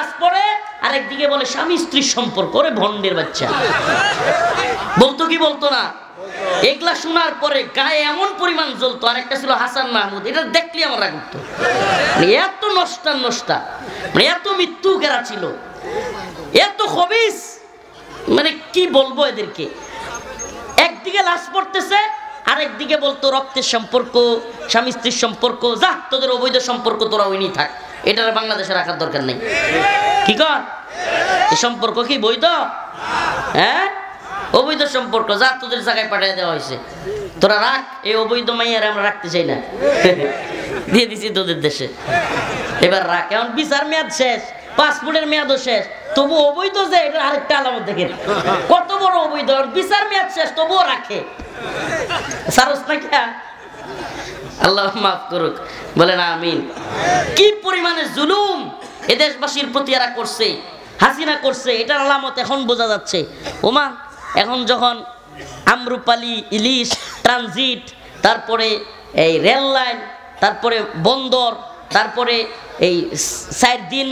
নামাজ পড়ে আর একদিকে বলে স্বামী স্ত্রীর সম্পর্ক। ওরে ভন্ডের বাচ্চা, বলতো কি বলতো না? এগুলা শোনার পরে গায়ে এমন পরিমাণ জ্বলতো। আর একটা ছিল হাসান মাহমুদ, এটা দেখলে আমার রাগ উঠতো। এত নষ্টা, এত মৃত্যু গেরা ছিল, এত খবিস, মানে কি বলবো এদেরকে। একদিকে লাশ পড়তেছে আর একদিকে বলতো রক্তের সম্পর্ক, স্বামী স্ত্রীর সম্পর্ক। যা, তোদের অবৈধ সম্পর্ক তোরা ওইনি থাক, এটার বাংলাদেশে রাখার দরকার নেই। কি কর, এই সম্পর্ক কি বৈধ? হ্যাঁ, অবৈধ সম্পর্ক, যা তোদের জায়গায় পাঠিয়ে দেওয়া হয়েছে, তোরা রাখ। এই অবৈধ মাইয়ার আমরা রাখতে চাই না, দিয়ে দিছি তোদের দেশে, এবার রাখ। এখন বিচার মেয়াদ শেষ, পাসপোর্টের মেয়াদও শেষ, তবু অবৈধ যে, এটা আরেকটা আলামত দেখেন কত বড় অবৈধ। বিচার মেয়াদ শেষ তবুও রাখে, সারস না কে? আল্লাহ মাফ করুক, বলেন আমিন। কি পরিমাণে জুলুম এ দেশবাসীর প্রতি এরা করছে, হাসিনা করছে, এটার আলামত এখন বোঝা যাচ্ছে। ওমা, এখন যখন আমরুপালি, ইলিশ ট্রানজিট, তারপরে এই রেল লাইন, তারপরে বন্দর, তারপরে এই 4 দিন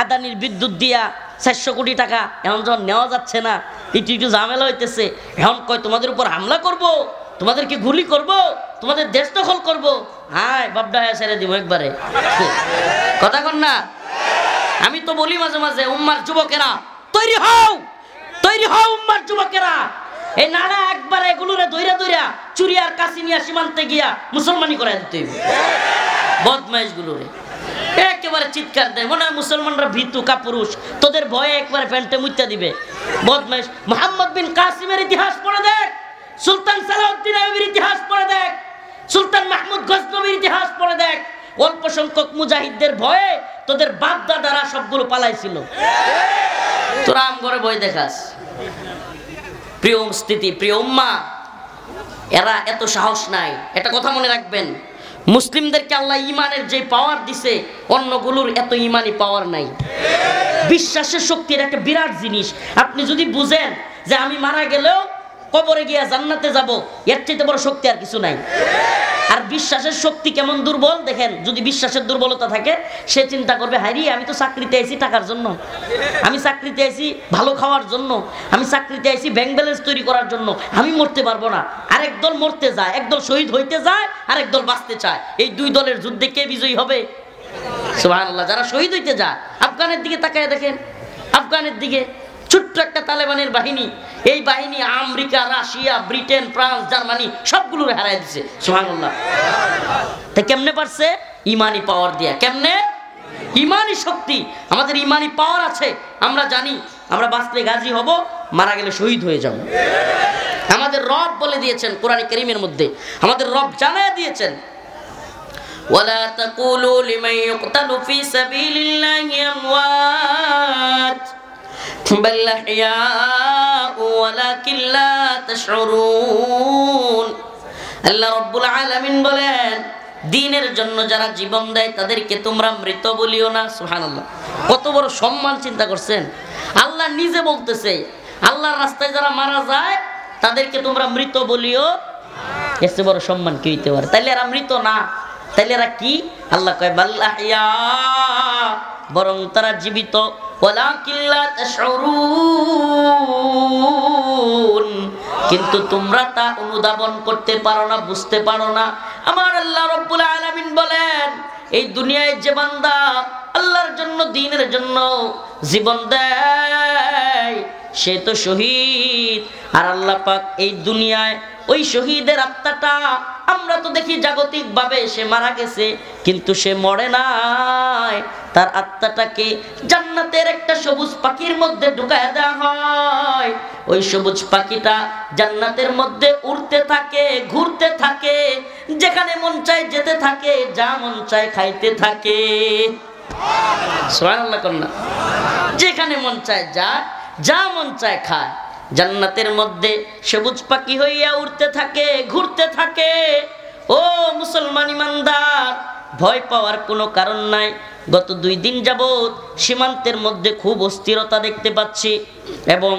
আদানির বিদ্যুৎ দিয়া 400 কোটি টাকা এখন যখন নেওয়া যাচ্ছে না, একটু ঝামেলা হইতেছে। এখন কয় তোমাদের উপর হামলা করব, তোমাদেরকে গুলি করব, তোমাদের দেশ দখল করব। হায় বাপডা ছেড়ে দিব একবারে, কথা কন না? আমি তো বলি মাঝে মাঝে, উম্মার যুবকেরা তৈরি হও, তৈরি হও উম্মার যুবকেরা। এই নানা একবারে এগুলোরে দইরা দইরা চুরি আর কাশি নিয়ে সীমান্তে গিয়া মুসলমানি করাই দিতে হইবে। বদমাইশ গুলোরে একেবারে চিৎকার দেয়, মনে হয় মুসলমানরা ভীতু কাপুরুষ, তোদের ভয়ে একবারে প্যান্টে মুইতা দিবে। বদমাইশ। মোহাম্মদ বিন কাসিমের ইতিহাস পড়ে দেখ, সুলতান সালাউদ্দিন আইয়ুবীর ইতিহাস পড়ে দেখ, সুলতান মাহমুদ গজনবীর ইতিহাস পড়ে দেখ। অল্প সংখ্যক মুজাহিদদের ভয়ে তোদের বাপ দাদারা সবগুলো পালাইছিল, তোরা আম করে ভয় দেখাস। প্রিয় স্থিতি, প্রিয় উম্মা, এরা এত সাহস নাই, এটা কথা মনে রাখবেন। মুসলিমদেরকে আল্লাহ ইমানের যে পাওয়ার দিছে, অন্যগুলোর এত ইমানি পাওয়ার নাই। বিশ্বাসের শক্তির একটা বিরাট জিনিস। আপনি যদি বুঝেন যে আমি মারা গেলেও কবরে গিয়া জান্নাতে যাব, এর চাইতে বড় শক্তি আর কিছু নাই। আর বিশ্বাসের শক্তি কেমন দুর্বল দেখেন, যদি বিশ্বাসের দুর্বলতা থাকে, সে চিন্তা করবে হাইরি আমি তো চাকরিতে আইছি টাকার জন্য, আমি চাকরিতে আইছি ভালো খাওয়ার জন্য, আমি চাকরিতে আইছি ব্যাংক ব্যালেন্স তৈরি করার জন্য, আমি মরতে পারবো না। আরেক দল মরতে যায়, একদল শহীদ হইতে যায়, আরেক দল বাঁচতে চায়। এই দুই দলের যুদ্ধে কে বিজয়ী হবে? সুবহানাল্লাহ। যারা শহীদ হইতে যায়, আফগানের দিকে তাকায় দেখেন, আফগানের দিকে ছোট্ট একটা তালেবানের বাহিনী, এই বাহিনী America, Russia, Britain, France, Germany সবগুলো হারাই দিছে। সুবহানাল্লাহ। তা কেমনে পারছে? ইমানি পাওয়ার দিয়া। কেমনে? ইমানি শক্তি। আমাদের ইমানি পাওয়ার আছে, আমরা জানি আমরা বাঁচলে গাজী হব, মারা গেলে শহীদ হয়ে যাব। আমাদের রব বলে দিয়েছেন কোরআনে কারীমের মধ্যে, আমাদের রব জানায় দিয়েছেন, ওয়ালা তাকুলু লিমান ইউকতালু ফি সাবিলিল্লাহি আমওয়াত বাল আহইয়াউ ওয়ালাকিন লা তাশউরুন। আল্লাহ রাব্বুল আলামিন বলেন, দ্বীনের জন্য যারা জীবন দেয় তাদেরকে তোমরা মৃত বলিও না। সুবহানাল্লাহ। কত বড় সম্মান চিন্তা করছেন। আল্লাহ নিজে বলতেছে, আল্লাহর রাস্তায় যারা মারা যায় তাদেরকে তোমরা মৃত বলিও। এত বড় সম্মান কি হইতে পারে? তাইলে এরা মৃত না, তাইলে এরা কি? আল্লাহ কয় বাল আহইয়া, বরং তারা জীবিত, ওয়ালাকিন লা তাশউরুন, কিন্তু তোমরা তা অনুধাবন করতে পারো না, বুঝতে পারো না। আমার আল্লাহ রাব্বুল আলামিন বলেন, এই দুনিয়ায় যে বান্দা আল্লাহর জন্য, দ্বীনের জন্য জীবন দেয়, সে তো শহীদ। আর আল্লাহ পাক এই দুনিয়ায় ওই শহীদের আত্মাটা, আমরা তো দেখি জাগতিক ভাবে সে মারা গেছে, কিন্তু সে মরে নাই। তার আত্মাটাকে জান্নাতের একটা সবুজ পাখির মধ্যে ঢুকায় দেওয়া হয়। ওই সবুজ পাখিটা জান্নাতের মধ্যে উড়তে থাকে, ঘুরতে থাকে, যেখানে মন চায় যেতে থাকে, যা মন চায় খাইতে থাকে। সুবহানাল্লাহ কন্যা। যেখানে মন চায় যায়, যা মন চায় খায়। জান্নাতের মধ্যে সবুজ পাখি হইয়া উড়তে থাকে, ঘুরতে থাকে। ও মুসলমান ইমানদার, ভয় পাওয়ার কোনো কারণ নাই। গত 2 দিন যাবত সীমান্তের মধ্যে খুব অস্থিরতা দেখতে পাচ্ছি, এবং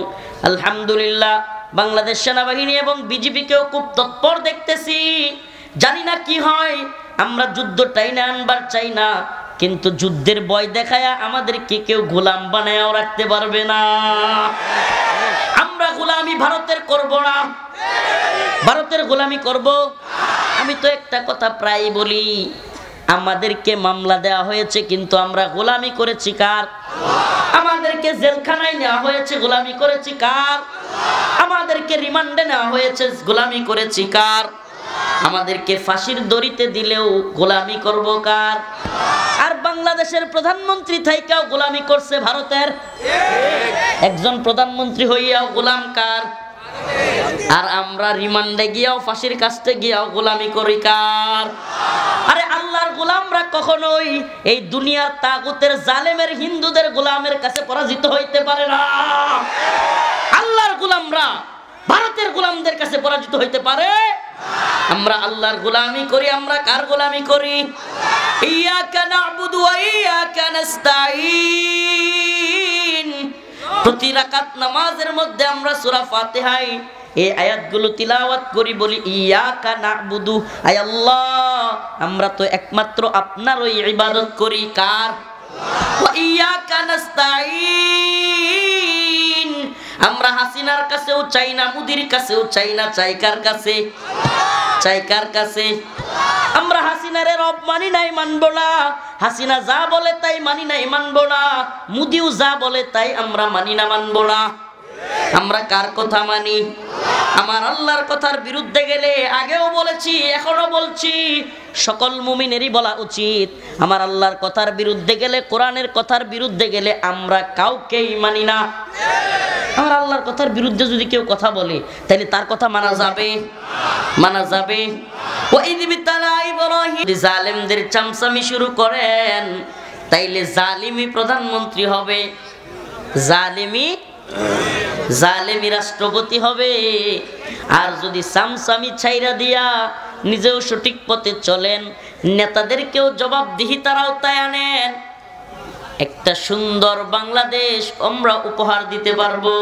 আলহামদুলিল্লাহ বাংলাদেশ সেনাবাহিনী এবং বিজিবিকেও খুব তৎপর দেখতেছি। জানি না কি হয়, আমরা যুদ্ধ টাইনা আনবার চাই না, কিন্তু যুদ্ধের ভয় দেখায়া আমাদেরকে কেউ গোলাম বানায়াও রাখতে পারবে না। আমরা গোলামি ভারতের করব না, ভারতের গোলামি করব। আমি তো একটা কথা প্রায় বলি, আমাদেরকে মামলা দেওয়া হয়েছে কিন্তু আমরা গোলামি করেছি কার? আমাদেরকে জেলখানায় নেওয়া হয়েছে, গোলামি করেছি কার? আমাদেরকে রিমান্ডে নেওয়া হয়েছে, গোলামি করেছি কার? আমাদেরকে ফাঁসির দড়িতে দিলেও গোলামি করব কার? আর বাংলাদেশের প্রধানমন্ত্রী থাইকাও গোলামি করছে ভারতের, একজন প্রধানমন্ত্রী হইয়াও গোলাম কার? আর আমরা রিমান্ডে গিয়াও ফাঁসির কাছে গিয়াও গোলামি করি কার? আরে আল্লাহর গোলামরা কখনোই এই দুনিয়ার তাগুতের জালেমের হিন্দুদের গোলামের কাছে পরাজিত হইতে পারে না। আল্লাহর গোলামরা ভারতের গোলামদের কাছে পরাজিত হইতে পারে? আমরা আল্লাহর গোলামি করি। আমরা কার গোলামি করি? ইয়াকা না'বুদু ওয়া ইয়াকা নাস্তাঈন। প্রতি রাকাত নামাজের মধ্যে আমরা সূরা ফাতিহায় এই আয়াতগুলো তিলাওয়াত করি, বলি ইয়াকা না'বুদু, আয় আল্লাহ আমরা তো একমাত্র আপনারই ইবাদত করি। কার? ওয়া ইয়াকা নাস্তাঈন। আমরা হাসিনার কাছেও চাই না, মুদির কাছেও চাই না, চাই কার কাছে? চাই কার কাছে? আমরা হাসিনারে রব মানি নাই, মানবো না। হাসিনা যা বলে তাই মানি নাই, মানবো না। মুদিও যা বলে তাই আমরা মানি না, মানবো না। আমরা কার কথা মানি? আমার আল্লাহর কথার বিরুদ্ধে গেলে, আগেও বলেছি এখনো বলছি, সকল মুমিনেরই বলা উচিত, আমার আল্লাহর কথার বিরুদ্ধে গেলে, কোরআনের কথার বিরুদ্ধে গেলে আমরা কাউকেই মানি না। আমার আল্লাহর কথার বিরুদ্ধে যদি কেউ কথা বলে তাহলে তার কথা মানা যাবে? মানা যাবে? জালেমদের চামচামি শুরু করেন, তাইলে জালিমি প্রধানমন্ত্রী হবে, জালেমি রাষ্ট্রপতি হবে। আর যদি চামচামি ছাইরা দিয়া নিজেও সঠিক পথে চলেন, নেতাদেরকেও জবাবদিহিতার আওতায় আনেন, একটা সুন্দর বাংলাদেশ আমরা উপহার দিতে পারবো।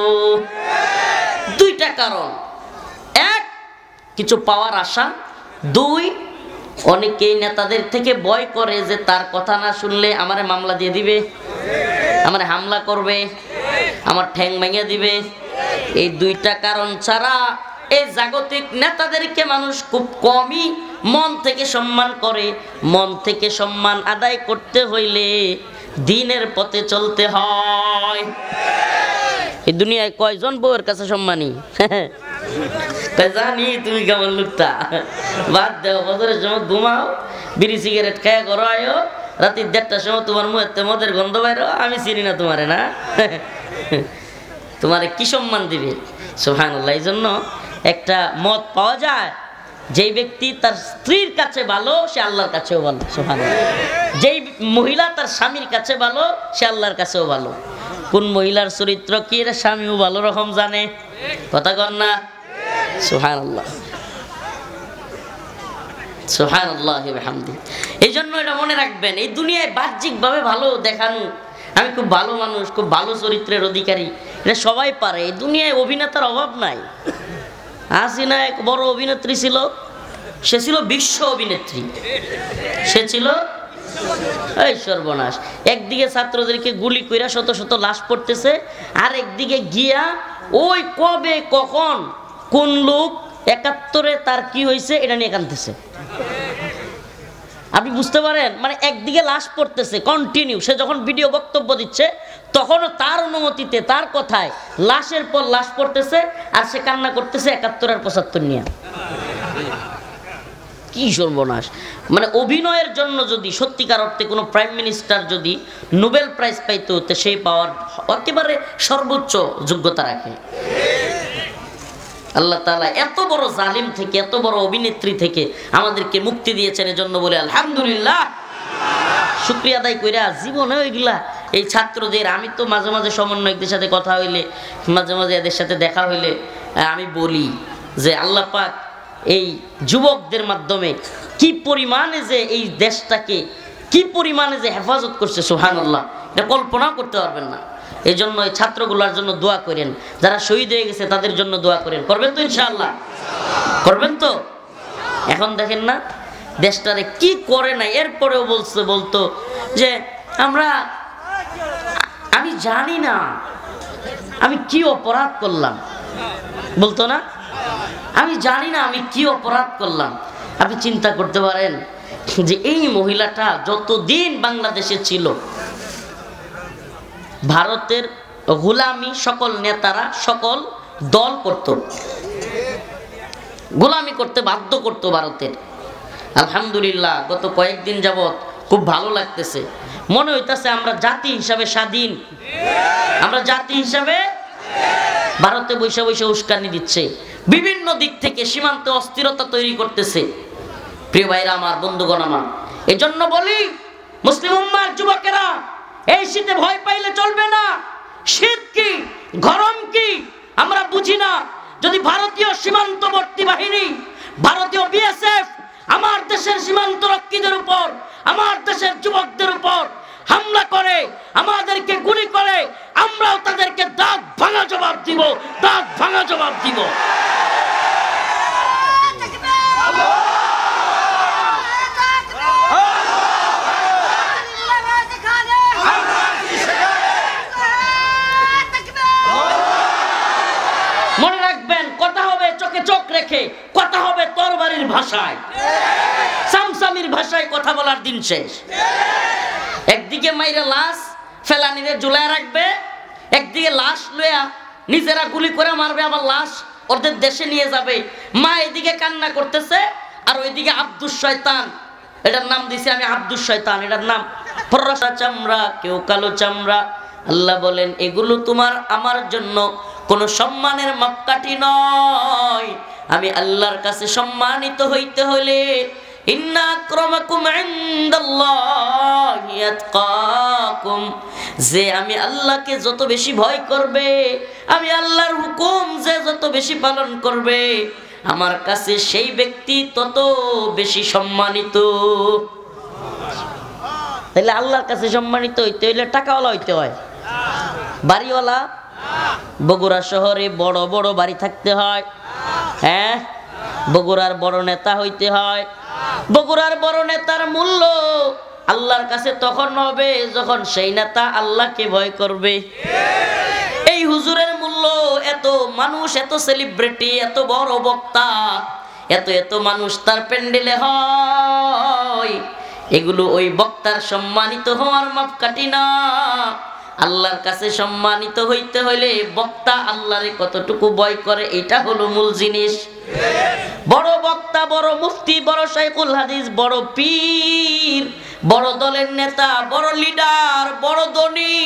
দুইটা কারণ: এক, কিছু পাওয়ার আশা; দুই, অনেকেই নেতাদের থেকে ভয় করে যে তার কথা না শুনলে আমারে মামলা দিয়ে দিবে, আমারে হামলা করবে, আমার ঠ্যাং ভেঙে দিবে। এই দুইটা কারণ ছাড়া এই জাগতিক নেতাদেরকে মানুষ খুব কমই মন থেকে সম্মান করে। মন থেকে সম্মান আদায় করতে হইলে দ্বীনের পথে চলতে হয়। এই দুনিয়ায় কয়জন বউয়ের কাছে সম্মানী? জানি তুমি কেমন লোকটা, বাদ দেও, বছরের সময় ঘুমাও, বিড়ি সিগারেট খায় করো, আয়ো রাতে 1:30টার সময় তোমার মুখে মদের গন্ধ বাইরো, আমি চিনি না তোমারে, না তোমারে কি সম্মান দিবে? সুবহানাল্লাহ। এই জন্য একটা মত পাওয়া যায়, যেই ব্যক্তি তার স্ত্রীর কাছে ভালো সে আল্লাহর কাছেও ভালো। সুবহানাল্লাহ। যেই মহিলা তার স্বামীর কাছে ভালো সে আল্লাহর কাছেও ভালো। কোন মহিলার চরিত্র কি এর স্বামীও ভালো রকম জানে, কথা কর না? সুবহানাল্লাহ, সুবহানাল্লাহ ওয়া বিহামদিহি। এই জন্য এটা মনে রাখবেন, এই দুনিয়ায় বাহ্যিকভাবে ভালো দেখানো, আমি খুব ভালো মানুষ, খুব ভালো চরিত্রের অধিকারী, এটা সবাই পারে। এই দুনিয়ায় অভিনেতার অভাব নাই। হাসিনা এক বড় অভিনেত্রী ছিল, সে ছিল বিশ্ব অভিনেত্রী, সে ছিল এই সর্বনাশ। একদিকে ছাত্রদেরকে গুলি কইরা শত শত লাশ পড়তেছে, আর একদিকে গিয়া ওই কবে কখন কোন লোক ৭১-এ তার কি হয়েছে এটা নিয়ে কাঁদতেছে। আপনি বুঝতে পারেন? মানে একদিকে লাশ পড়তেছে কন্টিনিউ, সে যখন ভিডিও বক্তব্য দিচ্ছে তখনও তার অনুমতিতে, তার কথায় লাশের পর লাশ পড়তেছে, আর সে কান্না করতেছে ৭১ আর ৭৫ নিয়ে। কি সর্বনাশ! মানে অভিনয়ের জন্য যদি সত্যিকার অর্থে কোনো প্রাইম মিনিস্টার যদি নোবেল প্রাইজ পাইতে হতে, সেই পাওয়ার একেবারে সর্বোচ্চ যোগ্যতা রাখে। আল্লাহ তাআলা এত বড় জালিম থেকে, এত বড় অভিনেত্রী থেকে আমাদেরকে মুক্তি দিয়েছেন, এজন্য বলে আলহামদুলিল্লাহ। শুকরিয়া আদায় কইরা জীবনে ওইগুলা এই ছাত্রদের, আমি তো মাঝে মাঝে সমন্বয়কদের সাথে কথা হইলে, মাঝে মাঝে এদের সাথে দেখা হইলে আমি বলি যে আল্লাহ পাক এই যুবকদের মাধ্যমে কি পরিমাণে যে এই দেশটাকে কি পরিমাণে যে হেফাজত করছে, সুবহানাল্লাহ, এটা কল্পনা করতে পারবেন না। এই জন্য এই ছাত্রগুলোর জন্য দোয়া করেন, যারা শহীদ হয়ে গেছে তাদের জন্য দোয়া করেন। করবেন তো ইনশাআল্লাহ? করবেন তো? এখন দেখেন না, দেশটারে কি করে নাই, এরপরেও বলতো যে আমি জানি না আমি কি অপরাধ করলাম, বলতো না আমি জানি না আমি কি অপরাধ করলাম। আপনি চিন্তা করতে পারেন যে এই মহিলাটা যতদিন বাংলাদেশে ছিল, ভারতের গোলামি সকল নেতারা সকল দল করত, গোলামি করতে বাধ্য করত ভারতের। আলহামদুলিল্লাহ গত কয়েকদিন যাবত খুব ভালো লাগতেছে, মনে হইতেছে আমরা জাতি হিসাবে স্বাধীন, আমরা জাতি হিসাবে। ভারতে বৈশা বৈশা উস্কানি দিচ্ছে, বিভিন্ন দিক থেকে সীমান্তে অস্থিরতা তৈরি করতেছে। প্রিয় ভাইরা আমার, বন্ধুগণ আমার, এই জন্য বলি মুসলিম উম্মার যুবকেরা, এই শীতে ভয় পাইলে চলবে না। শীত কি গরম কি আমরা বুঝি না। যদি ভারতীয় সীমান্তবর্তী বাহিনী, ভারতীয় বিএসএফ আমার দেশের সীমান্ত রক্ষীদের উপর, আমার দেশের যুবকদের উপর হামলা করে, আমাদেরকে গুলি করে, আমরাও তাদেরকে দাঁত ভাঙা জবাব দিব, দাঁত ভাঙা জবাব দিব। মনে রাখবেন, কথা হবে চোখে চোখ রেখে, কথা হবে তরবারির ভাষায়, সামসামির ভাষায় কথা বলার দিন শেষ। একদিকে মাইরা লাশ ফেলানিরে ঝুলায় রাখবে, একদিকে লাশ লইয়া নিজেরা গুলি করে মারবে, আবার লাশ ওদের দেশে নিয়ে যাবে। মা এদিকে কান্না করতেছে, আর ওইদিকে আব্দুস শয়তান, এটার নাম দিছি আমি আব্দুস শয়তান, এটার নাম ফরসা চামড়া, কেউ কালো চামড়া। আল্লাহ বলেন এগুলো তোমার আমার জন্য কোনো সম্মানের মাপকাঠি নয়। আমি আল্লাহর কাছে সম্মানিত হইতে হলে ইন্না আক্রামাকুম ইনদাল্লাহি আতকাকুম, যে আমি আল্লাহকে যত বেশি ভয় করবে, আমি আল্লাহর হুকুম যে যত বেশি পালন করবে, আমার কাছে সেই ব্যক্তি তত বেশি সম্মানিত। তাহলে আল্লাহর কাছে সম্মানিত হইতে হইলে টাকাওয়ালা হইতে হয়, বাড়িওয়ালা। বগুড়া শহরে বড় বড় বাড়ি থাকতে হয়, হ্যাঁ, বগুড়ার বড় নেতা হইতে হয়। বগুড়ার বড় নেতার মূল্য আল্লাহর কাছে তখন হবে যখন সেই নেতা আল্লাহকে ভয় করবে। এই হুজুরের মূল্য, এত মানুষ, এত সেলিব্রিটি, এত বড় বক্তা, এত এত মানুষ তার প্যান্ডেলে হয়, এগুলো ওই বক্তার সম্মানিত হওয়ার মাপকাঠি না। আল্লাহর কাছে সম্মানিত হইতে হইলে বক্তা আল্লাহরে কতটুকু ভয় করে, এটা হলো মূল জিনিস। বড় বক্তা, বড় মুফতি, বড় শাইখুল হাদিস, বড় পীর, বড় দলের নেতা, বড় লিডার, বড় ধনী,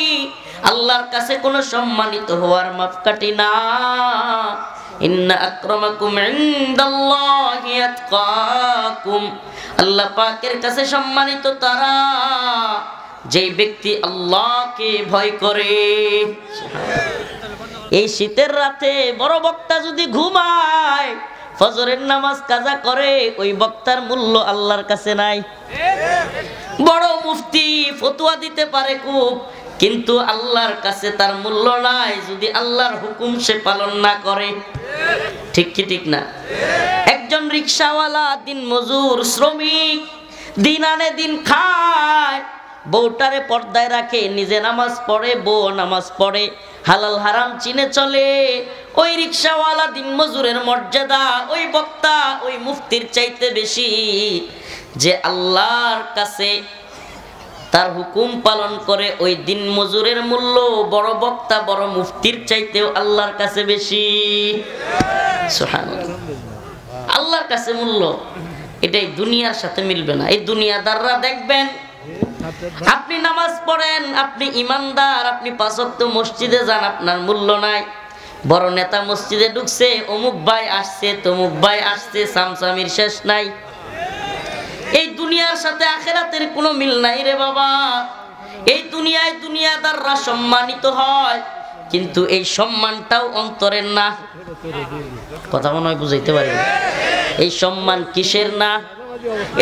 আল্লাহর কাছে কোনো সম্মানিত হওয়ার মাপকাঠি না। ইন্না আক্রামাকুম ইনদাল্লাহি আতকাকুম, আল্লাহ পাকের কাছে সম্মানিত তারা যেই ব্যক্তি আল্লাহকে ভয় করে। এই শীতের রাতে বড় বক্তা যদি ঘুমায়, ফজরের নামাজ কাজা করে, ওই বক্তার মূল্য আল্লাহর কাছে নাই। বড় মুফতি ফতোয়া দিতে পারে খুব, কিন্তু আল্লাহর কাছে তার মূল্য নাই যদি আল্লাহর হুকুম সে পালন না করে। ঠিক কি ঠিক না? একজন রিকশাওয়ালা, দিন মজুর, শ্রমিক, দিন আনে দিন খায়, বউটারে পর্দায় রাখে, নিজে নামাজ পড়ে, বউ নামাজ পড়ে, হালাল হারাম চিনে চলে। ওই রিকশাওয়ালা দিন মজুরের মর্যাদা ওই বক্তা, ওই মুফতির চাইতে বেশি। যে আল্লাহর কাছে তার হুকুম পালন করে, ওই দিন মজুরের মূল্য বড় বক্তা, বড় মুফতির চাইতেও আল্লাহর কাছে বেশি। সুবহানাল্লাহ, আল্লাহর কাছে মূল্য, এটাই দুনিয়ার সাথে মিলবে না। এই দুনিয়াদাররা দেখবেন, আপনি নামাজ পড়েন, আপনি ইমানদার, আপনি পাঁচ ওয়াক্ত মসজিদে যান, আপনার মূল্য নাই। বড় নেতা মসজিদে ঢুকছে, অমুক ভাই আসছে, তমুক ভাই আসছে, সামসামির শেষ নাই। এই দুনিয়ার সাথে আখিরাতের কোনো মিল নাই রে বাবা। এই দুনিয়ায় দুনিয়াদাররা সম্মানিত হয়, কিন্তু এই সম্মানটাও অন্তরের না। কথা মনে হয় বুঝাইতে পারি। এই সম্মান কিসের না?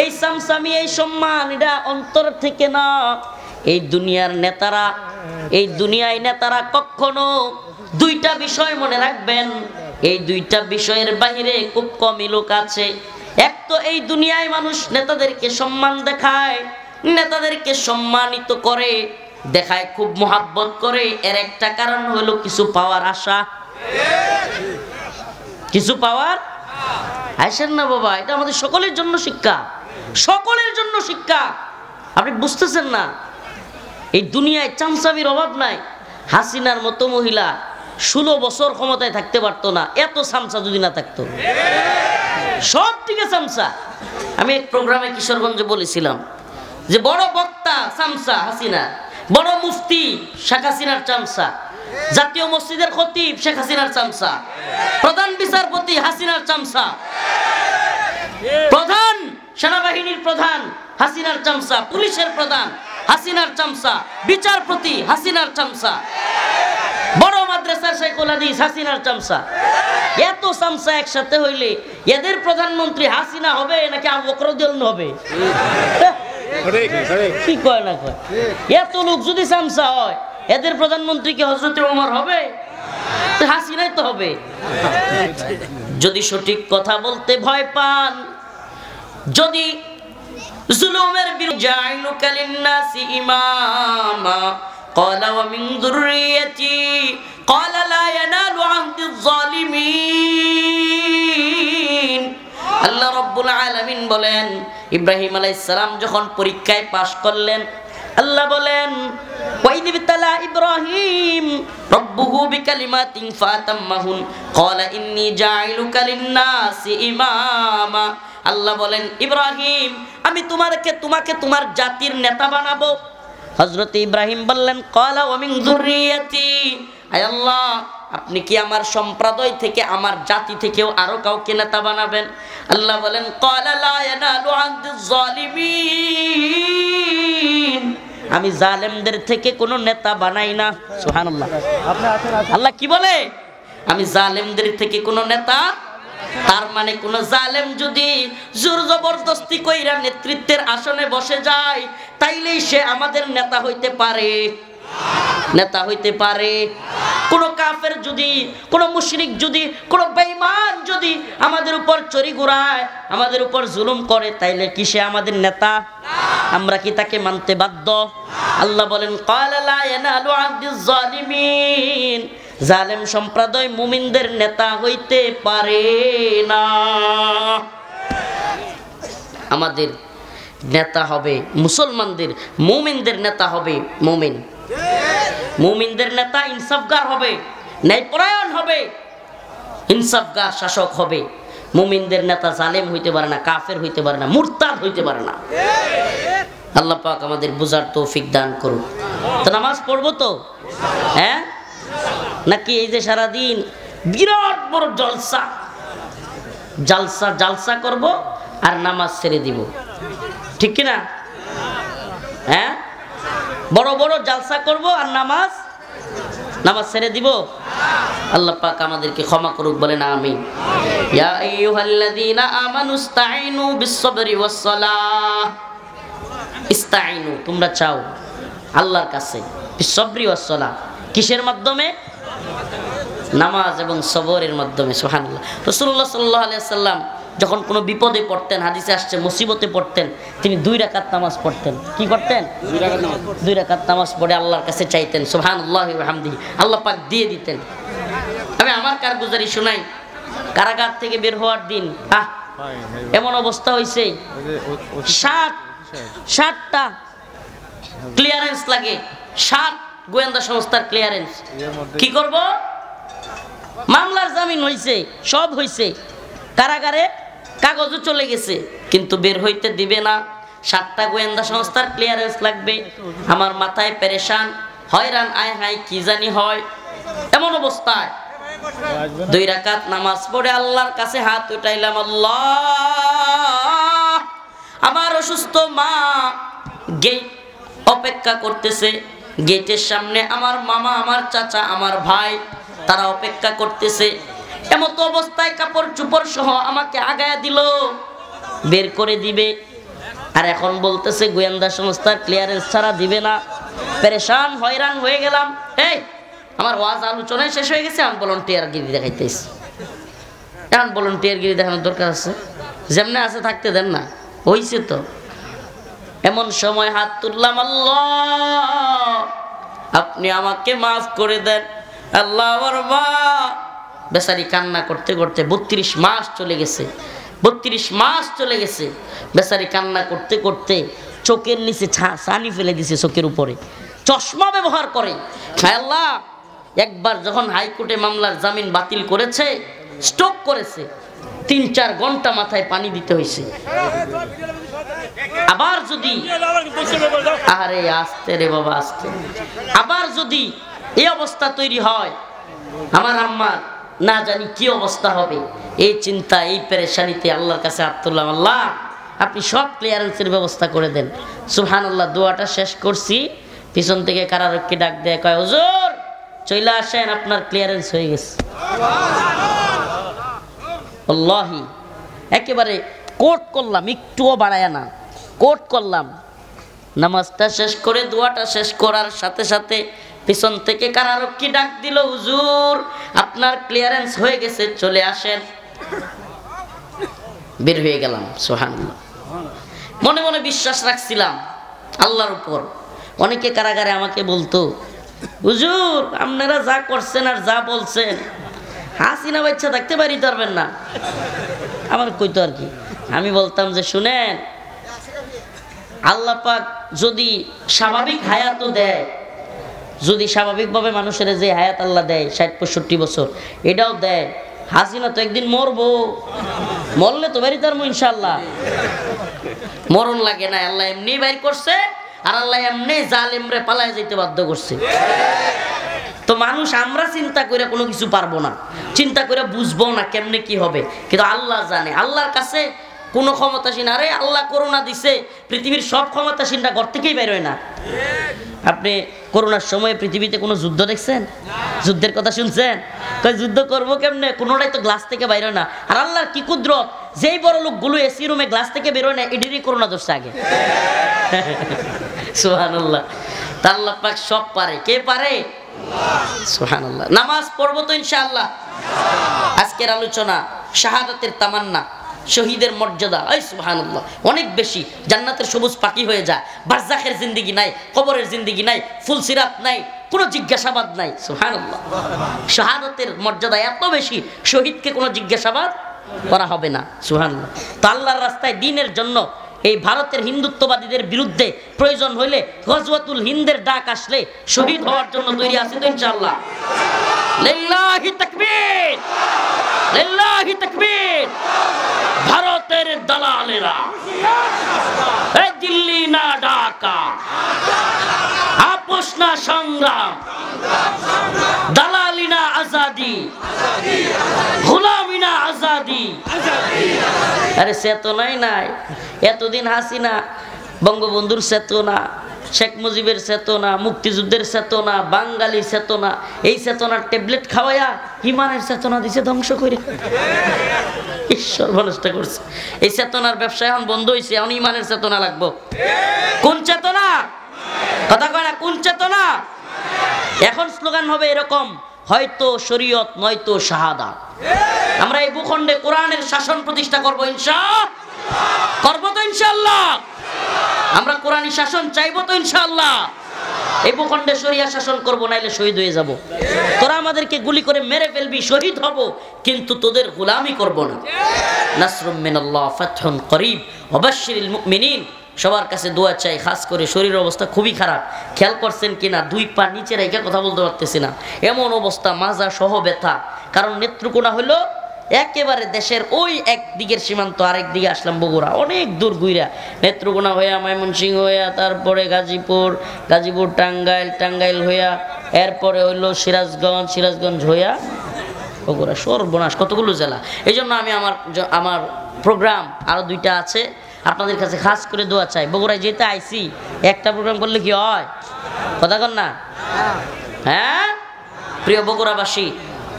এই সামসামি, এই সম্মান, এটা অন্তর থেকে না। এই দুনিয়ার নেতারা, এই দুনিয়ায় নেতারা কখনো দুইটা বিষয় মনে রাখবেন, এই দুইটা বিষয়ের বাহিরে খুব কমই লোক আছে। এক তো এই দুনিয়ায় মানুষ নেতাদেরকে সম্মান দেখায়, নেতাদেরকে সম্মানিত করে, দেখায় খুব মোহাব্বত করে। এর একটা কারণ হলো কিছু পাওয়ার আশা। কিছু পাওয়ার আসেন না বাবা, এটা আমাদের সকলের জন্য শিক্ষা, সকলের জন্য শিক্ষা। আপনি বুঝতেছেন না, এই দুনিয়ায় চামচামির অভাব নাই। হাসিনার মতো মহিলা 16 বছর ক্ষমতায় থাকতে পারতো না, এত চামচা যদি না থাকতো। সব থেকে চামচা। আমি এক প্রোগ্রামে কিশোরগঞ্জে বলেছিলাম যে বড় বক্তা চামচা হাসিনা, বড় মুফতি শেখ হাসিনার চামচা, জাতীয় মসজিদের খতিব শেখ হাসিনার চামচা, প্রধান বিচারপতি হাসিনার চামচা, প্রধান সেনাবাহিনীর প্রধান হাসিনার চামচা, পুলিশের প্রধান হাসিনার চামচা, বিচারপতি হাসিনার চামচা, বড় মাদ্রাসার শাইখুল হাদিস হাসিনার চামচা। এত চামচা একসাথে হইলে এদের প্রধানমন্ত্রী হাসিনা হবে নাকি আবু বকর রাদিয়াল্লাহু হবে? কি কয় না কয়? এত লোক যদি চামচা হয়, এদের প্রধানমন্ত্রী কি হযরত ওমর হবে? হাসিনাই তো হবে। যদি সঠিক কথা বলতে ভয় পান, যদি জুলুমের বিরুদ্ধে জাইলুকা লিন্নাসি ইমামা ক্বালা ওয়া মিন যুররিয়াতি ক্বালা লা ইয়ানালু আহদিয যালিমিন। আল্লাহ রাব্বুল আলামিন বলেন, ইব্রাহিম আলাইহিস সালাম যখন পরীক্ষায় পাশ করলেন, আল্লাহ বলেন ওয়াইদ বিতালা ইব্রাহিম রাব্বুহু বিকালিমাতিন ফাতাম্মাহুন ক্বালা ইন্নী জাইলুকা লিন্নাসি ইমামা। আল্লাহ বলেন, ইব্রাহিম আমি তোমাকে তোমার জাতির নেতা বানাবো। হযরত ইব্রাহিম বললেন, ক্বালা ওয়া মিন যুররিয়াতি, আয় আল্লাহ আপনি কি আমার সম্প্রদায় থেকে, আমার জাতি থেকেও আরো কাউকে নেতা বানাবেন? আল্লাহ বলেন, ক্বালা লা ইয়ানালু আহদিয যালিমিন, আমি জালেমদের থেকে কোনো নেতা বানাই না। সুবহানাল্লাহ। আল্লাহ কি বলে? আমি জালেমদের থেকে কোনো নেতা। তার মানে কোন জালেম যদি জোর জবরদস্তি কইরা নেতৃত্বের আসনে বসে যায়, তাইলেই সে আমাদের নেতা হইতে পারে? নেতা হইতে পারে? কোন কাফের যদি, কোন মুশরিক যদি, কোন বেঈমান যদি আমাদের উপর চড়ি ঘুরায়, আমাদের উপর জুলুম করে, তাইলে কি সে আমাদের নেতা? আমরা কি তাকে মানতে বাধ্য? আল্লাহ বলেন, ক্বালা লা ইয়ানালু আহদিয যালিমিন, জালেম সম্প্রদায় মুমিনদের নেতা হইতে পারে না। আমাদের নেতা হবে মুসলমানদের, মুমিনদের নেতা হবে মুমিন। মুমিনদের নেতা ইনসাফগার হবে, ন্যায়পরায়ণ হবে, ইনসাফগার শাসক হবে। মুমিনদের নেতা জালেম হইতে পারে না, কাফের হইতে পারে না, মুরতাদ হইতে পারে না। আল্লাহ পাক আমাদের বুঝার তৌফিক দান করুন। তো নামাজ পড়বো তো? হ্যাঁ নাকি এই যে সারাদিন বিরাট বড় জলসা জালসা জালসা করব আর নামাজ ছেড়ে দিব? ঠিক কিনা? হ্যাঁ, বড় বড় জালসা করব আর নামাজ ছেড়ে দিব? আল্লাহ পাক আমাদেরকে ক্ষমা করুক, বলেন আমিন। ইয়া আইয়ুহাল্লাযীনা আমানুস্তাঈনু বিস-সাবরি ওয়াস-সালাহ। ইস্তাঈনু, তোমরা চাও আল্লাহর কাছে, বিস-সাবরি ওয়াস-সালাহ। কিসের মাধ্যমে? নামাজ এবং সবরের মাধ্যমে। সুবহানাল্লাহ। রাসূলুল্লাহ সাল্লাল্লাহু আলাইহি ওয়াসাল্লাম যখন কোনো বিপদে পড়তেন, হাদিসে আসছে মুসিবতে পড়তেন, তিনি 2 রাকাত নামাজ পড়তেন। কি করতেন? 2 রাকাত নামাজ পড়ে আল্লাহর কাছে চাইতেন। সুবহানাল্লাহি ওয়া বিহামদিহি, আল্লাহ পাক দিয়ে দিতেন। আমি আমার কারগুজারি শোনাই। কারাগার থেকে বের হওয়ার দিন এমন অবস্থা হয়েছে, 60টা ক্লিয়ারেন্স লাগে, 60 গোয়েন্দা সংস্থার ক্লিয়ারেন্স। কি করব? মামলার জামিন হইছে, সব হইছে, কারাগারে কাগজও চলে গেছে, কিন্তু বের হইতে দিবে না। 7টা গোয়েন্দা সংস্থার ক্লিয়ারেন্স লাগবে। আমার মাথায় পেরেশান, হয়রান, আয় হায় কি জানি হয়। এমন অবস্থায় 2 রাকাত নামাজ পড়ে আল্লাহর কাছে হাত উঠাইলাম, আল্লাহ আমার অসুস্থ মা গেট অপেক্ষা করতেছে, গেটের সামনে আমার মামা, আমার চাচা, আমার ভাই, তারা অপেক্ষা করতেছে। এমতো অবস্থায় কাপড় চোপড় সহ আমাকে আগায়া দিল, বের করে দিবে। আর এখন বলতেছে গোয়েন্দা সংস্থার ক্লিয়ারেন্স ছাড়া দিবে না। পেরেশান, হয়রান হয়ে গেলাম। এই আমার ওয়াজ আলোচনায় শেষ হয়ে গেছে, আমি ভলান্টিয়ারগিরি দেখাইতেছি। এখন ভলান্টিয়ারগিরি দেখানোর দরকার আছে? যেমনে আছে থাকতে দেন না, হইছে তো। এমন সময় হাত তুললাম, আল্লাহ আপনি আমাকে মাফ করে দেন। আল্লাহ আমার মা বেচারি কান্না করতে করতে 32 মাস চলে গেছে, 32 মাস চলে গেছে। বেচারি কান্না করতে করতে চোখের নিচে ছানি ফেলে দিছে, চোখের উপরে চশমা ব্যবহার করে। আল্লাহ একবার যখন হাইকোর্টে মামলার জামিন বাতিল করেছে, স্ট্রোক করেছে, 3-4 ঘন্টা মাথায় পানি দিতে হয়েছে। আবার যদি আরে আস্তে রে বাবা আস্তে, আবার যদি এই অবস্থা তৈরি হয় আমার আম্মার, না জানি কি অবস্থা হবে। এই চিন্তা, এই পেরেশানিতে আল্লাহর কাছে হাত তুললাম, আল্লাহ আপনি সব ক্লিয়ারেন্সের ব্যবস্থা করে দেন। সুবহানাল্লাহ, দোয়াটা শেষ করছি, পিছন থেকে কারারক্ষী ডাক দেয়, কয় হুজুর চলে আসেন, আপনার ক্লিয়ারেন্স হয়ে গেছে। আল্লাহি একেবারে কোট করলাম, একটুও বাড়ায় না, কোট করলাম। নামাজটা শেষ করে দোয়াটা শেষ করার সাথে সাথে পিছন থেকে কারারক্ষী ডাক দিল, হুজুর আপনার ক্লিয়ারেন্স হয়ে গেছে, চলে আসেন। বের হয়ে গেলাম। সুবহানাল্লাহ, মনে মনে বিশ্বাস রাখছিলাম আল্লাহর উপর। অনেকে কারাগারে আমাকে বলতো, হুজুর আপনারা যা করছেন আর যা বলছেন হাসিনা বাচ্চা থাকতে পারি পারবেন না। আমার কইতো আর কি, আমি বলতাম যে শুনেন, আল্লাহ পাক যদি স্বাভাবিক হায়াতও দেয়, যদি স্বাভাবিকভাবে মানুষের যে হায়াত আল্লাহ দেয় 60-65 বছর, এটাও দেয়, হাসিনা তো একদিন মরবো, মরলে তো বাড়ি তারমো ইনশাল্লাহ। মরণ লাগে না, আল্লাহ এমনি বাইর করছে, আর আল্লাহ এমনি জালেমরে পালায় যেতে বাধ্য করছে। তো মানুষ আমরা চিন্তা করে কোনো কিছু পারবো না, চিন্তা করে বুঝবো না কেমনে কি হবে, কিন্তু আল্লাহ জানে। আল্লাহর কাছে কোনো ক্ষমতাসীন, আরে আল্লাহ করোনা দিছে, পৃথিবীর সব ক্ষমতাসীনরা ঘর থেকেই বের হয় না। আপনি করোনার সময় পৃথিবীতে কোনো যুদ্ধ দেখছেন? যুদ্ধের কথা শুনছেন? যুদ্ধ করবো কেমনে, কোনোটাই তো গ্লাস থেকে বাইর হয় না। আর আল্লাহর কি কুদরত, যেই বড় লোকগুলো এসি রুমে গ্লাস থেকে বেরোয় না, এদেরই করোনা ধরছে আগে। সুবহানাল্লাহ, তা আল্লাহ পাক সব পারে। কে পারে? সুবহানাল্লাহ। নামাজ পড়বো তো ইনশাআল্লাহ। আজকের আলোচনা শাহাদাতের তামান্না, শহীদের মর্যাদা। এই সুবহানাল্লাহ, অনেক বেশি। জান্নাতের সবুজ পাখি হয়ে যায়, বারজাখের জিন্দেগি নাই, কবরের জিন্দেগি নাই, ফুলসিরাত নাই, কোনো জিজ্ঞাসাবাদ নাই। সুবহানাল্লাহ, শাহাদাতের মর্যাদা এত বেশি, শহীদকে কোনো জিজ্ঞাসাবাদ করা হবে না। সুবহানাল্লাহ। তো আল্লাহর রাস্তায় দ্বীনের জন্য এই ভারতের হিন্দুত্ববাদীদের বিরুদ্ধে প্রয়োজন হইলে গজওয়াতুল হিন্দের ডাক আসলে শহীদ হওয়ার জন্য তৈরি আছি তো ইনশাআল্লাহ। লিল্লাহি তাকবীর, লিল্লাহি তাকবীর। ভারতের দালালেরা, এই দিল্লি না ঢাকা, আপোষ না সংগ্রাম, দালালি না আজাদি, গোলামি না আজাদি। আরে চেতনাই নাই। এতদিন হাসিনা বঙ্গবন্ধুর চেতনা, শেখ মুজিবের চেতনা, মুক্তিযুদ্ধের চেতনা, বাঙালি চেতনা, এই চেতনার ট্যাবলেট খাওয়াইয়া ইমানের চেতনা দিছে ধ্বংস করে। ঈশ্বর মানুষটা করছে। এই চেতনার ব্যবসা এখন বন্ধ হয়েছে, এখন ইমানের চেতনা লাগবো। কোন চেতনা? কথা কয় না, কোন চেতনা? এখন স্লোগান হবে এরকম, হয়তো শরীয়ত নয়তো শাহাদাত। আমরা এই ভূখণ্ডে কোরআনের শাসন প্রতিষ্ঠা করবো ইনশাআল্লাহ, করবো তো ইনশাআল্লাহ। আমরা কোরআনী শাসন চাইবো তো ইনশাআল্লাহ। এই ভূখণ্ডে শরিয়া শাসন করবো, নাইলে শহীদ হয়ে যাব। তোরা আমাদেরকে গুলি করে মেরে ফেলবি, শহীদ হব, কিন্তু তোদের গোলামি করব না। নাসরুম মিনাল্লাহ ফাতহুন করিব ওয়াবাশশিরিল মুমিনিন। সবার কাছে দোয়া চাই, খাস করে শরীরের অবস্থা খুবই খারাপ। খেয়াল করছেন কিনা, 2 পা নিচে রেখে কথা বলতে পারতেছি না, এমন অবস্থা, মাজা সহ ব্যথা। কারণ নেত্রকোনা হলো একেবারে দেশের ওই একদিকের সীমান্ত, আরেক দিকে আসলাম বগুড়া, অনেক দূর ঘুরা, নেত্রকোনা হইয়া ময়মনসিংহ হইয়া, তারপরে গাজীপুর, গাজীপুর টাঙ্গাইল, টাঙ্গাইল হইয়া, এরপরে হইলো সিরাজগঞ্জ, সিরাজগঞ্জ হইয়া বগুড়া। সর্বনাশ, কতগুলো জেলা। এই জন্য আমি আমার প্রোগ্রাম আরো 2টা আছে, আপনাদের কাছে খাস করে দোয়া চাই। বগুড়ায় যেতে আইছি, একটা প্রোগ্রাম করলে কি হয়? কথা কন না? হ্যাঁ প্রিয় বগুড়াবাসী,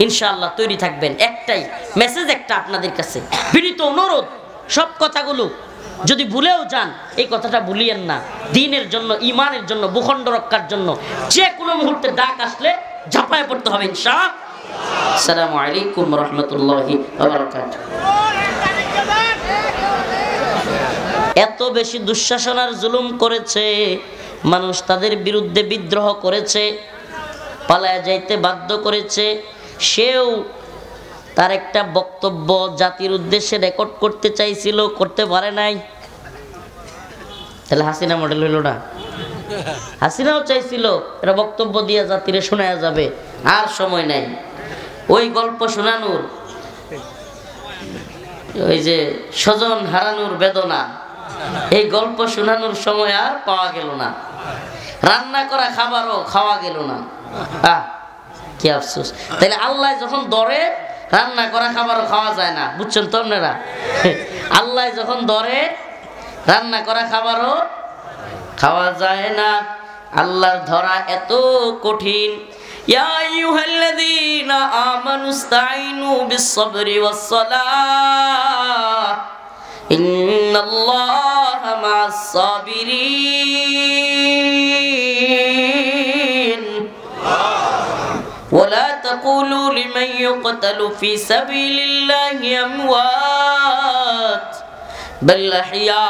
ইনশাআল্লাহ তৈরি থাকবেন। একটাই মেসেজ, একটা আপনাদের কাছে বিনীত অনুরোধ, সব কথাগুলো যদি ভুলেও যান, এই কথাটা ভুলিয়েন না। দ্বীনের জন্য, ইমানের জন্য, ভূখণ্ড রক্ষার জন্য যে কোনো মুহূর্তে ডাক আসলে ঝাঁপায় পড়তে হবে ইনশাআল্লাহ। আসসালামু আলাইকুম ওয়া রাহমাতুল্লাহি ওয়া বারাকাতুহু। এত বেশি দুঃশাসনার জুলুম করেছে, মানুষ তাদের বিরুদ্ধে বিদ্রোহ করেছে, পালায়া যাইতে বাধ্য করেছে। সেও তার একটা বক্তব্য জাতির উদ্দেশ্যে রেকর্ড করতে চাইছিল, করতে পারে নাই। তাহলে হাসিনা মডেল হইল না? হাসিনাও চাইছিল এটা বক্তব্য দিয়ে জাতিরে শোনা যাবে, আর সময় নাই। ওই গল্প শোনানোর, ওই যে স্বজন হারানোর বেদনা, এই গল্প শোনানোর সময় আর পাওয়া গেল না। রান্না করা খাবারও খাওয়া গেল না। কি আফসোস। তাইলে আল্লাহ যখন ধরে, রান্না করা খাবারও খাওয়া যায় না। বুঝছেন তো আপনারা? আল্লাহ যখন ধরে, রান্না করা খাবারও খাওয়া যায় না। আল্লাহর ধরা এত কঠিন। ইয়া আইয়ুহাল্লাযীনা আমানুস্তাঈনু বিস-সাবরি ওয়াস-সালাহ ইন্নাল্লাহা মা'আস-সাবিরিন ওয়া লা তাকুলু লিমান ইউকতালু ফি সাবিলিল্লাহি আমওয়াত বাল আহইয়া।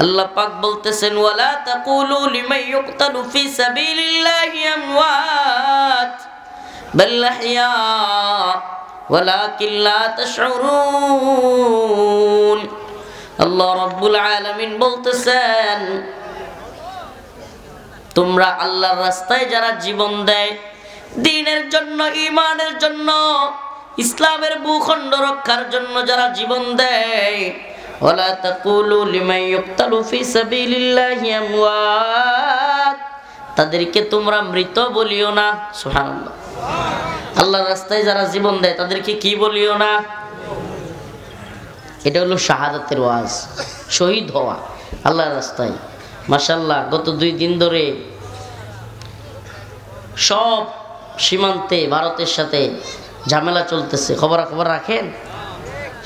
আল্লাহ পাক বলতেছেন, ওয়ালা তাকুলু লিমান ইউকতালু ফি সাবিলিল্লাহি আমওয়াত বাল আহইয়া ওয়ালাকিন লা তাশউরুন। আল্লাহ রাব্বুল আলামিন বলতেছেন, তোমরা আল্লাহর রাস্তায় যারা জীবন দেয়, দ্বীনের জন্য, ঈমানের জন্য, ইসলামের ভূখণ্ড রক্ষার জন্য যারা জীবন দেয়, ওয়ালা তাকুলু লিমান ইউকতালু ফি সাবিলিল্লাহি আমওয়াত, তাদেরকে তোমরা মৃত বলিও না। সুবহানাল্লাহ। আল্লাহর রাস্তায় যারা জীবন দেয় তাদেরকে কি বলিও না? এটা হলো শাহাদাতের ওয়াজ, শহীদ হওয়া আল্লাহর রাস্তায়। মাশাআল্লাহ, গত 2 দিন ধরে সব সীমান্তে ভারতের সাথে ঝামেলা চলতেছে। খবর রাখেন?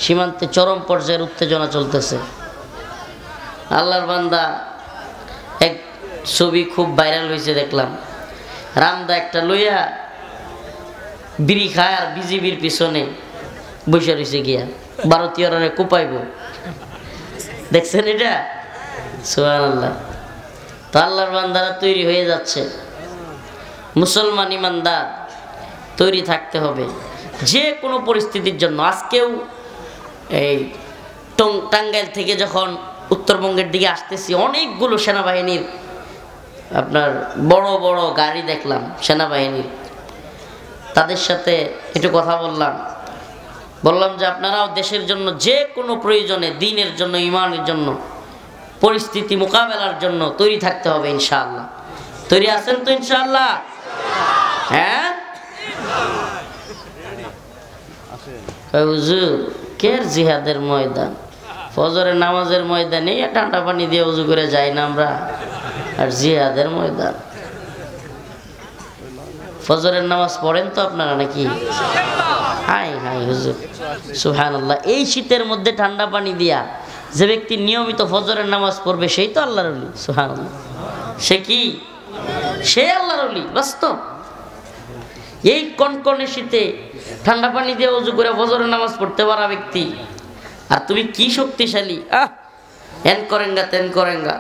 সীমান্তে চরম পর্যায়ের উত্তেজনা চলতেছে। আল্লাহর বান্দা, এক ছবি খুব ভাইরাল হয়েছে দেখলাম, রামদা একটা লইয়া বিড়ি খায় আর বিজিবির পিছনে বসে রয়েছে গিয়া, ভারতীয়রা কোপাইব। দেখছেন এটা? সুবহানাল্লাহ। তো আল্লাহর বান্দারা তৈরি হয়ে যাচ্ছে। মুসলমান ইমানদার তৈরি থাকতে হবে যে কোনো পরিস্থিতির জন্য। আজকেও এই টাঙ্গাইল থেকে যখন উত্তরবঙ্গের দিকে আসতেছি, অনেকগুলো সেনাবাহিনীর আপনার বড় বড় গাড়ি দেখলাম সেনাবাহিনীর। তাদের সাথে একটু কথা বললাম যে আপনারাও দেশের জন্য যে কোনো প্রয়োজনে, দ্বীনের জন্য, ঈমানের জন্য, পরিস্থিতি মোকাবেলার জন্য তৈরি থাকতে হবে ইনশাআল্লাহ। তৈরি আছেন তো ইনশাআল্লাহ? হ্যাঁ, হুজুর কের জিহাদের ময়দান, ফজরের নামাজের ময়দানে ঠান্ডা পানি দিয়ে উজু করে যাই না আমরা, আর জিহাদের ময়দান। ফজরের নামাজ পড়েন তো আপনারা নাকি? হাই হাই হুজুর, সুবহানাল্লাহ। এই শীতের মধ্যে ঠান্ডা পানি দিয়া যে ব্যক্তি নিয়মিত ফজরের নামাজ পড়বে সেই তো আল্লাহর ওলি। সুবহানাল্লাহ। সে কি? সে আল্লাহর ওলি বাস্তব। এই কনকনে শীতে ঠান্ডা পানি দিয়ে উজু করে ফজরের নামাজ পড়তে পারা ব্যক্তি, আর তুমি কি শক্তিশালী! এন করেঙ্গা তেন করেঙ্গা,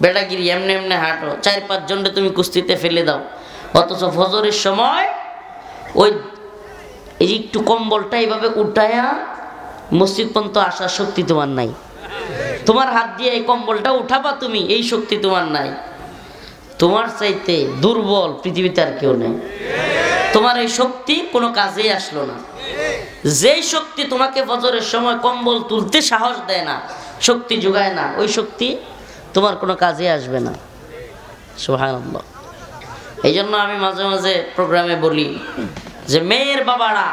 বেটাগিরি, এমনি এমনি হাঁটো, 4-5 জনকে তুমি কুস্তিতে ফেলে দাও। অথচ ফজরের সময় ওই এই একটু কম্বলটা এইভাবে উঠায়া মসজিদ পর্যন্ত আসার শক্তি তোমার নাই। তোমার হাত দিয়ে এই কম্বলটা উঠাবা তুমি, এই শক্তি তোমার নাই। তোমার চাইতে দুর্বল পৃথিবীতে আর কেউ নেই। তোমার এই শক্তি কোনো কাজেই আসলো না। যেই শক্তি তোমাকে ফজরের সময় কম্বল তুলতে সাহস দেয় না, শক্তি যোগায় না, ওই শক্তি তোমার কোনো কাজে আসবে না। সুবহানাল্লাহ। এই জন্য আমি মাঝে মাঝে প্রোগ্রামে বলি যে মেয়ের বাবারা,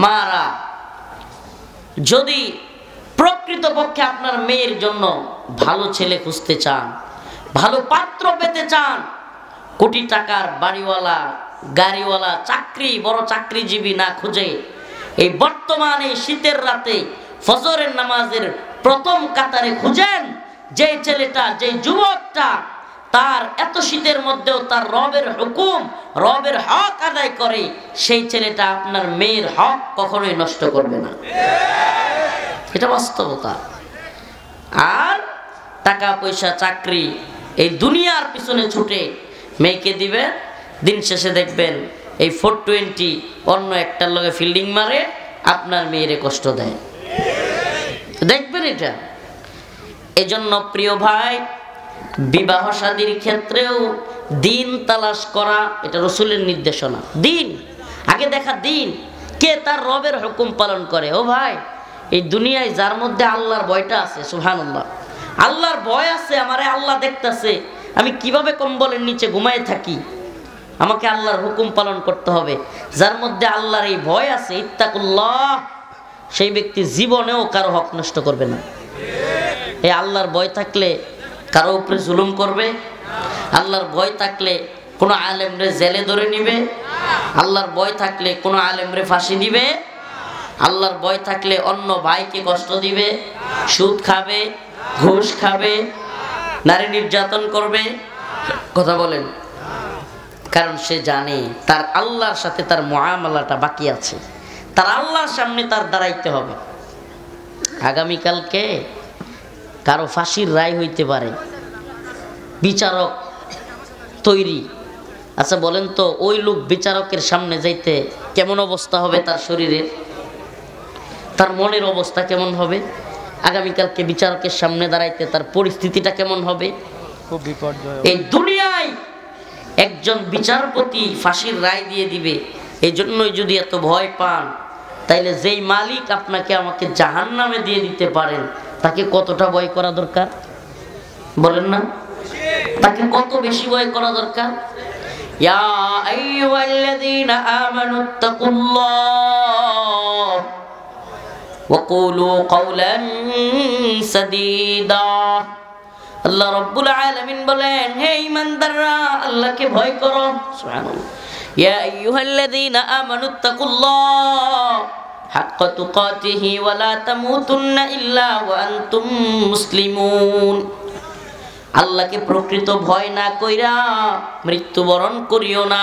মারা যদি প্রকৃতপক্ষে আপনার মেয়ের জন্য ভালো ছেলে খুঁজতে চান, ভালো পাত্র পেতে চান, কোটি টাকার বাড়িওয়ালা, গাড়িওয়ালা, চাকরি, বড় চাকরিজীবী না খুঁজে এই বর্তমানে শীতের রাতে ফজরের নামাজের প্রথম কাতারে খুঁজেন যে ছেলেটা, যে যুবকটা তার এত শীতের মধ্যেও তার রবের হুকুম, রবের হক আদায় করে, সেই ছেলেটা আপনার মেয়ের হক কখনোই নষ্ট করবে না। এটা বাস্তবতা। আর টাকা পয়সা চাকরি এই দুনিয়ার পিছনে ছুটে মেয়েকে দিবে, দিন শেষে দেখবেন এই 420 অন্য একটার লগে ফিল্ডিং মারে, আপনার মেয়েরে কষ্ট দেয়, দেখবেন এটা। এজন্য প্রিয় ভাই, বিবাহ শাদীর ক্ষেত্রেও দিন তালাশ করা এটা রাসূলের নির্দেশনা। দিন আগে দেখা, দিন কে তার রবের হুকুম পালন করে। ও ভাই, এই দুনিয়ায় যার মধ্যে আল্লাহর ভয়টা আছে, সুবহানাল্লাহ, আল্লাহর ভয় আছে, আমারে আল্লাহ দেখতেছে, আমি কিভাবে কম্বলের নিচে ঘুমায় থাকি, আমাকে আল্লাহর হুকুম পালন করতে হবে। যার মধ্যে আল্লাহর এই ভয় আছে, ইত্তাকুল্লাহ, সেই ব্যক্তি জীবনেও কারো হক নষ্ট করবে না। এই আল্লাহর ভয় থাকলে কারো উপরে জুলুম করবে? আল্লাহর ভয় থাকলে কোনো আলেমরে জেলে ধরে নিবে? আল্লাহর ভয় থাকলে কোনো আলেমরে ফাঁসি দিবে? আল্লাহর ভয় থাকলে অন্য ভাইকে কষ্ট দিবে? সুদ খাবে, ঘুষ খাবে, নারী নির্যাতন করবে? কথা বলেন। কারণ সে জানে তার আল্লাহর সাথে তার মুআমালাটা বাকি আছে, তার আল্লাহর সামনে তার দাঁড়াইতে হবে। আগামীকালকে কারো ফাঁসির রায় হইতে পারে, বিচারক তৈরি। আচ্ছা বলেন তো, ওই লোক বিচারকের সামনে যাইতে কেমন অবস্থা হবে তার শরীরের, তার মনের অবস্থা কেমন হবে? আগামীকালকে বিচারকের সামনে দাঁড়াইতে তার পরিস্থিতিটা কেমন হবে? খুব বিপর্যয়। এই দুনিয়ায় একজন বিচারপতি ফাঁসির রায় দিয়ে দিবে, এই জন্যই যদি এত ভয় পান, তাইলে যেই মালিক আপনাকে আমাকে জাহান্নামে দিয়ে দিতে পারেন, তাকে কতটা ভয় করা দরকার বলেন না? তাকে কত বেশি ভয় করা দরকার? ইয়া আইয়ুহাল্লাযীনা আমানুত্তাকুল্লাহ ওয়া কুলু কাওলান সাদীদা। আল্লাহ রাব্বুল আলামিন বলেন, হে ঈমানদাররা, আল্লাহকে ভয় করো। সুবহানাল্লাহ। ইয়া আইয়ুহাল্লাযীনা আমানুত্তাকুল্লাহ হাক্কা তুকাতিহি ওয়া লা তামুতুন্না ইল্লা ওয়া আনতুম মুসলিমুন। আল্লাহকে প্রকৃত ভয় না কইরা মৃত্যুবরণ করিও না,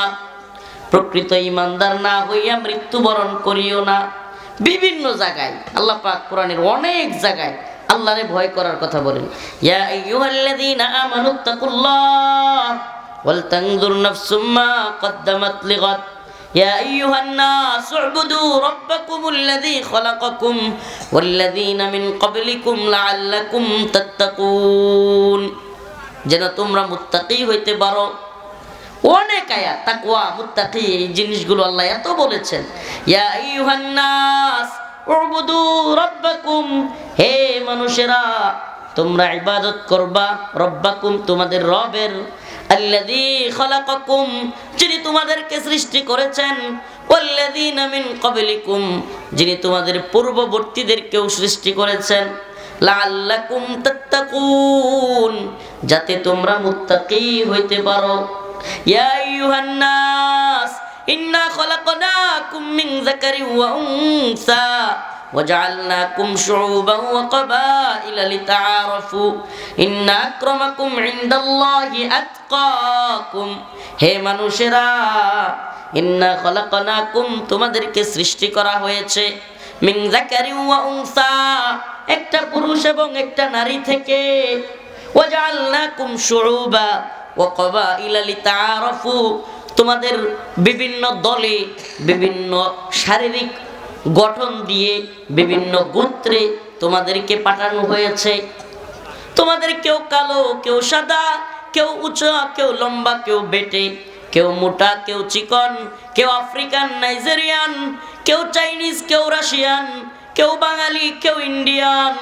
প্রকৃত ঈমানদার না হইয়া মৃত্যুবরণ করিও না। বিভিন্ন জায়গায় আল্লাহ পাক কোরআনের অনেক জায়গায় আল্লাহরে ভয় করার কথা বলেন। ইয়া আইয়ুহাল্লাযীনা আমানুত্তাকুল্লাহ ওয়াল তানজুর নাফসুম মা কদ্দামাত লিগাদ ইয়া আইয়ুহান নাস উ'বুদু রাব্বাকুমুল্লাযী খালাকাকুম ওয়াল্লাযীনা মিন ক্বাবলিকুম লাআল্লাকুম তাত্তাকুন। যেন তোমরা মুত্তাকি হইতে পারো। অনেক আয়াত তাকওয়া, মুত্তাকি, এই জিনিসগুলো আল্লাহ এত বলেছেন। ইয়া আইয়ুহান নাস উ'বুদু রাব্বাকুম, হে মানুষেরা তোমরা ইবাদত করবা, রব্বাকুম তোমাদের রবের, আল্লাযী খালাকাকুম যিনি তোমাদেরকে সৃষ্টি করেছেন, ওয়াল্লাযীনা মিন ক্বাবলিকুম যিনি তোমাদের পূর্ববর্তীদেরকেও সৃষ্টি করেছেন, লাআল্লাকুম তাত্তাকুন যাতে তোমরা মুত্তাকি হইতে পারো। ইয়া আইয়ুহান নাস ইন্না খলাকনাকুম মিন যাকারিন ওয়া উনসা وجعلناكم شعوبا وقبائل لتعارفوا إن أكرمكم عند الله أتقاكم। হে মানুষেরা, ইন্না খলাকনাকুম তোমাদেরকে সৃষ্টি করা হয়েছে, মিন যাকারিন ওয়া উনসা একটা পুরুষ এবং একটা নারী থেকে, ওয়াজআলনাকুম শুউবা ওয়া ক্বাবাইলা লিতাআরাফু তোমাদের বিভিন্ন দলে বিভিন্ন শারীরিক গঠন দিয়ে বিভিন্ন গোত্রে তোমাদেরকে পাঠানো হয়েছে। তোমাদের কেউ কালো, কেউ সাদা, কেউ উঁচা, কেউ লম্বা, কেউ বেটে, কেউ মোটা, কেউ চিকন, কেউ আফ্রিকান, নাইজেরিয়ান, কেউ চাইনিজ, কেউ রাশিয়ান, কেউ বাঙালি, কেউ ইন্ডিয়ান।